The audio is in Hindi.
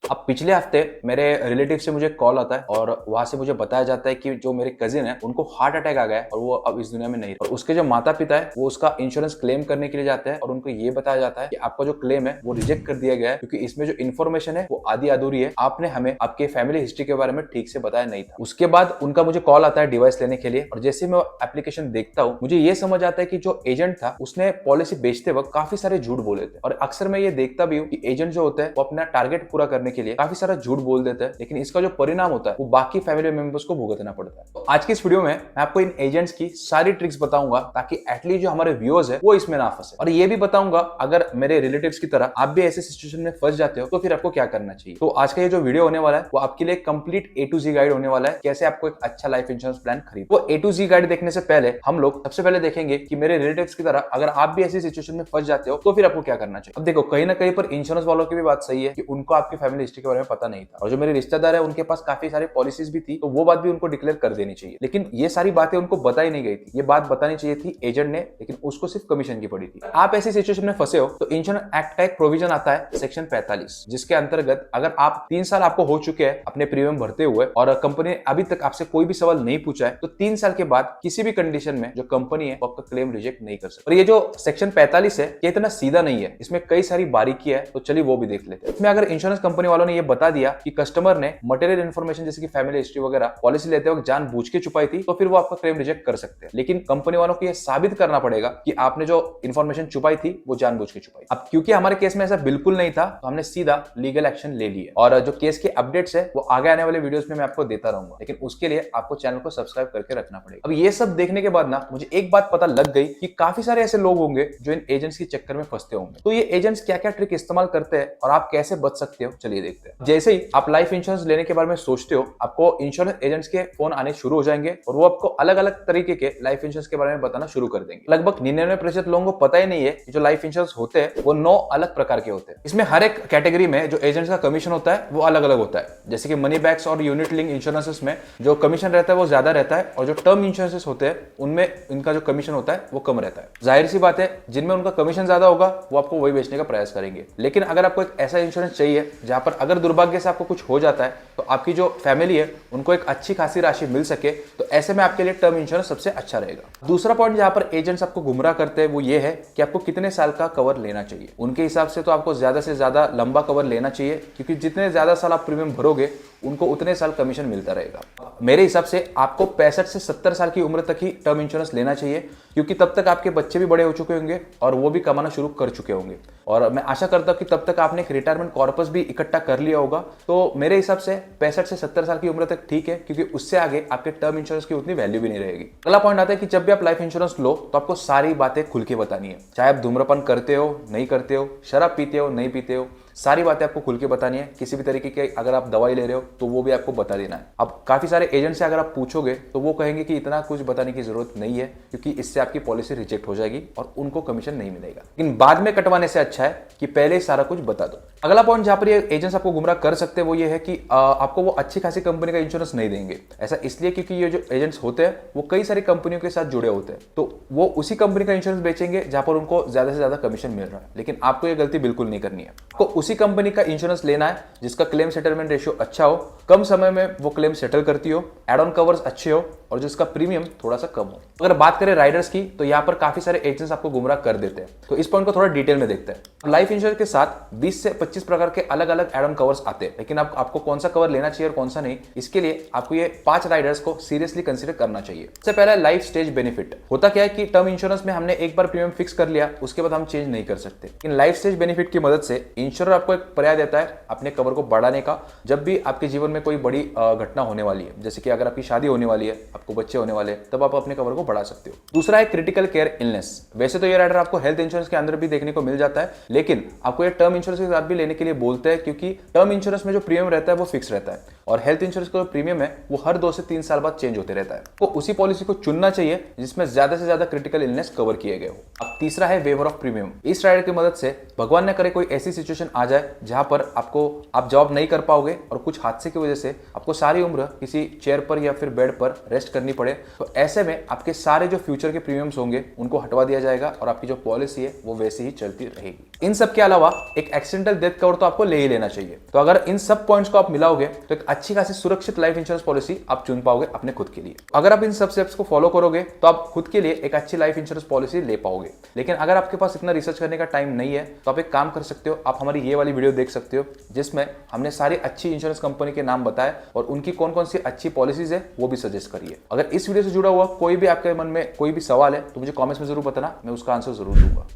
अब पिछले हफ्ते मेरे रिलेटिव से मुझे कॉल आता है और वहां से मुझे बताया जाता है कि जो मेरे कजिन है उनको हार्ट अटैक आ गया है और वो अब इस दुनिया में नहीं, और उसके जो माता पिता है वो उसका इंश्योरेंस क्लेम करने के लिए जाते हैं और उनको ये बताया जाता है कि आपका जो क्लेम है वो रिजेक्ट कर दिया गया है क्योंकि इसमें जो इन्फॉर्मेशन है वो आधी अधूरी है, आपने हमें आपके फैमिली हिस्ट्री के बारे में ठीक से बताया नहीं था। उसके बाद उनका मुझे कॉल आता है डिवाइस लेने के लिए, और जैसे मैं एप्लीकेशन देखता हूँ मुझे ये समझ आता है कि जो एजेंट था उसने पॉलिसी बेचते वक्त काफी सारे झूठ बोले थे। और अक्सर मैं ये देखता भी हूँ कि एजेंट जो होता है वो अपना टारगेट पूरा करने के लिए काफी सारा झूठ बोल देता है, लेकिन इसका जो परिणाम होता है वो बाकी फैमिली मेंबर्स को भुगतना पड़ता है। तो आज की इस वीडियो में मैं आपको इन एजेंट्स की सारी ट्रिक्स बताऊंगा ताकि एटलीस्ट जो हमारे व्यूअर्स है वो इसमें ना फंसे, और ये भी बताऊंगा अगर मेरे रिलेटिव्स की तरह आप भी ऐसे सिचुएशन में फंस जाते हो तो फिर आपको क्या करना चाहिए। तो आज का ये जो वीडियो होने वाला है वो आपके लिए complete A to Z guide होने वाला है, कैसे आपको एक अच्छा लाइफ इंश्योरेंस प्लान खरीद। वो A to Z गाइड देखने से पहले हम लोग सबसे पहले देखेंगे कि मेरे रिलेटिव्स की तरह अगर आप भी ऐसी सिचुएशन में फंस जाते हो तो फिर आपको क्या करना चाहिए। अब देखो, कहीं ना कहीं पर इंश्योरेंस वालों की भी बात सही है कि उनको आपकी फैमिली हिस्ट्री के बारे में पता नहीं था, और जो मेरे रिश्तेदार है उनके पास काफी सारी पॉलिसीज भी थी, तो वो बात भी उनको डिक्लेयर कर देनी चाहिए। लेकिन ये सारी बातें उनको बताई नहीं गई थी, ये बात बतानी चाहिए थी एजेंट ने, लेकिन उसको सिर्फ कमीशन की पड़ी थी। आप ऐसी सिचुएशन में फंसे हो तो इंश्योरेंस एक्ट का एक प्रोविजन आता है सेक्शन 45, जिसके अंतर्गत अगर आप 3 साल आपको हो चुके हैं अपने प्रीमियम भरते हुए और कंपनी ने अभी तक आपसे कोई भी सवाल नहीं पूछा है, तो 3 साल के बाद किसी भी कंडीशन में जो कंपनी है वो आपका क्लेम रिजेक्ट नहीं कर सकती। और ये जो सेक्शन 45 है ये इतना सीधा नहीं है, इसमें कई सारी बारीकी है, तो चलिए वो भी देख लेते हैं। इसमें अगर इंश्योरेंस कंपनी वालों ने ये बता दिया कि कस्टमर ने मटेरियल इन्फॉर्मेशन जैसे कि फैमिली हिस्ट्री वगैरह पॉलिसी लेते वक्त जानबूझ के छुपाई थी, तो फिर वो आपका क्लेम रिजेक्ट कर सकते हैं। लेकिन कंपनी वालों को ये साबित करना पड़ेगा कि आपने जो इन्फॉर्मेशन छुपाई थी वो जानबूझ के छुपाई। अब क्योंकि हमारे केस में ऐसा बिल्कुल नहीं था तो हमने सीधा लीगल एक्शन ले लिया, और जो केस के अपडेट्स है वो आगे आने वाले वीडियोस में मैं आपको देता रहूंगा, लेकिन उसके लिए आपको चैनल को सब्सक्राइब करके रखना पड़ेगा। अब ये सब देखने के बाद ना मुझे एक बात पता लग गई कि काफी सारे ऐसे लोग होंगे जो इन एजेंट्स के चक्कर में फंसते होंगे। तो ये एजेंट्स क्या क्या ट्रिक इस्तेमाल करते हैं और आप कैसे बच सकते हो, चलिए देखते हैं। जैसे ही आप लाइफ इंश्योरेंस लेने के बारे में सोचते हो, आपको इंश्योरेंस एजेंट्स के फोन आने शुरू हो जाएंगे और वो आपको अलग अलग तरीके के लाइफ इंश्योरेंस के बारे में बताना शुरू कर देंगे। लगभग 99% लोगों को पता ही नहीं है कि जो लाइफ इंश्योरेंस होते हैं वो 9 अलग प्रकार के होते हैं। इसमें हर एक कैटेगरी में जो एजेंट्स का कमीशन होता है वो अलग अलग होता है। जैसे कि मनी बैक्स और यूनिट लिंक इंश्योरेंस में जो कमीशन रहता है वो ज्यादा रहता है, और जो टर्म इंश्योरेंस होते हैं उनमें इनका जो कमीशन होता है वो कम रहता है। जाहिर सी बात है, जिनमें उनका कमीशन ज्यादा होगा वो आपको वही बेचने का प्रयास करेंगे। लेकिन अगर आपको एक ऐसा इंश्योरेंस चाहिए जहां पर अगर दुर्भाग्य से आपको कुछ हो जाता है तो आपकी जो फैमिली है उनको एक अच्छी खासी राशि मिल सके, तो ऐसे में आपके लिए टर्म इंश्योरेंस सबसे अच्छा रहेगा। दूसरा पॉइंट जहां पर एजेंट्स आपको गुमराह करते हैं वो ये है कि आपको कितने साल का कवर लेना चाहिए। उनके हिसाब से तो आपको ज्यादा से ज्यादा लंबा कवर लेना चाहिए, क्योंकि जितने ज्यादा साल आप प्रीमियम भरोगे उनको उतने साल कमीशन मिलता रहेगा। मेरे हिसाब से आपको 65 से 70 साल की उम्र तक ही टर्म इंश्योरेंस लेना चाहिए, क्योंकि तब तक आपके बच्चे भी बड़े हो चुके होंगे और वो भी कमाना शुरू कर चुके होंगे, और मैं आशा करता हूं कि तब तक आपने एक रिटायरमेंट कॉर्पस भी इकट्ठा कर लिया होगा। तो मेरे हिसाब से 65 से 70 साल की उम्र तक ठीक है, क्योंकि उससे आगे आपके टर्म इंश्योरेंस की उतनी वैल्यू भी नहीं रहेगी। अगला पॉइंट आता है कि जब भी आप लाइफ इंश्योरेंस लो तो आपको सारी बातें खुल के बतानी है। चाहे आप धूम्रपान करते हो नहीं करते हो, शराब पीते हो नहीं पीते हो, सारी बातें आपको खुल के बतानी है। किसी भी तरीके की अगर आप दवाई ले रहे हो तो वो भी आपको बता देना है। अब काफी सारे एजेंट से अगर आप पूछोगे तो वो कहेंगे कि इतना कुछ बताने की जरूरत नहीं है, क्योंकि इससे आपकी पॉलिसी रिजेक्ट हो जाएगी और उनको कमीशन नहीं मिलेगा। लेकिन बाद में कटवाने से अच्छा है कि पहले ही सारा कुछ बता दो। अगला पॉइंट जहां पर ये एजेंट्स आपको गुमराह कर सकते हैं वो ये है कि आपको वो अच्छी खासी कंपनी का इंश्योरेंस नहीं देंगे। ऐसा इसलिए क्योंकि ये जो एजेंट्स होते हैं वो कई सारी कंपनियों के साथ जुड़े होते हैं, तो वो उसी कंपनी का इंश्योरेंस बेचेंगे जहां पर उनको ज्यादा से ज्यादा कमीशन मिल रहा है। लेकिन आपको ये गलती बिल्कुल नहीं करनी है। आपको उसी कंपनी का इंश्योरेंस लेना है जिसका क्लेम सेटलमेंट रेशियो अच्छा हो, कम समय में वो क्लेम सेटल करती हो, एड ऑन कवर्स अच्छे हो, और जिसका प्रीमियम थोड़ा सा कम हो। अगर बात करें राइडर्स की तो यहाँ पर काफी सारे एजेंट्स आपको गुमराह कर देते हैं, तो इस पॉइंट को थोड़ा डिटेल में देखते हैं। लाइफ इंश्योरेंस के साथ 20 से 25 प्रकार के अलग अलग एड ऑन कवर्स आते हैं, लेकिन आपको कौन सा कवर लेना चाहिए और कौन सा नहीं, इसके लिए आपको ये 5 राइडर्स को सीरियसली कंसीडर करना चाहिए। सबसे पहला लाइफ स्टेज बेनिफिट। होता क्या है कि टर्म इंश्योरेंस में हमने एक बार प्रीमियम फिक्स कर लिया, उसके बाद हम चेंज नहीं कर सकते। लेकिन लाइफ स्टेज बेनिफिट की मदद से इंश्योरर आपको एक पर्याय देता है अपने कवर को बढ़ाने का, जब भी आपके जीवन में कोई बड़ी घटना होने वाली है, जैसे कि अगर आपकी शादी होने वाली है, आपको बच्चे होने वाले, तब आप अपने कवर को बढ़ा सकते हो। दूसरा है क्रिटिकल केयर इलनेस। वैसे तो ये राइडर आपको हेल्थ इंश्योरेंस के अंदर भी देखने को मिल जाता है, लेकिन आपको ये टर्म इंश्योरेंस के साथ भी लेने के लिए बोलते हैं, क्योंकि टर्म इंश्योरेंस में जो प्रीमियम रहता है वो फिक्स रहता है, और हेल्थ इंश्योरेंस का जो प्रीमियम है वो हर 2 से 3 साल बाद चेंज होते रहता है। तो उसी पॉलिसी को चुनना चाहिए जिसमें ज्यादा से ज्यादा क्रिटिकल इलनेस कवर किए गए हो। अब तीसरा है वेवर ऑफ प्रीमियम। इस राइडर की मदद से भगवान न करे कोई ऐसी सिचुएशन आ जाए जहां पर आप जॉब नहीं कर पाओगे और कुछ हादसे की वजह से आपको सारी उम्र किसी चेयर पर या फिर बेड पर रेस्ट करनी पड़े, तो ऐसे में आपके सारे जो फ्यूचर के प्रीमियम्स होंगे उनको हटवा दिया जाएगा और आपकी जो पॉलिसी है वो वैसे ही चलती रहेगी। इन सब के अलावा एक एक्सीडेंटल डेथ कवर तो आपको ले ही लेना चाहिए। तो अगर इन सब पॉइंट्स को आप मिलाओगे तो एक अच्छी खासी सुरक्षित लाइफ इंश्योरेंस पॉलिसी आप चुन पाओगे अपने खुद के लिए। अगर आप इन सब स्टेप्स को फॉलो करोगे तो आप खुद के लिए एक अच्छी लाइफ इंश्योरेंस पॉलिसी ले पाओगे। लेकिन अगर आपके पास इतना रिसर्च करने का टाइम नहीं है तो आप एक काम कर सकते हो, आप हमारी ये वाली वीडियो देख सकते हो जिसमें हमने सारी अच्छी इंश्योरेंस कंपनी के नाम बताए और उनकी कौन कौन सी अच्छी पॉलिसीज है वो भी सजेस्ट करिए। अगर इस वीडियो से जुड़ा हुआ कोई भी आपके मन में कोई भी सवाल है तो मुझे कॉमेंट्स में जरूर बताना, मैं उसका आंसर जरूर दूंगा।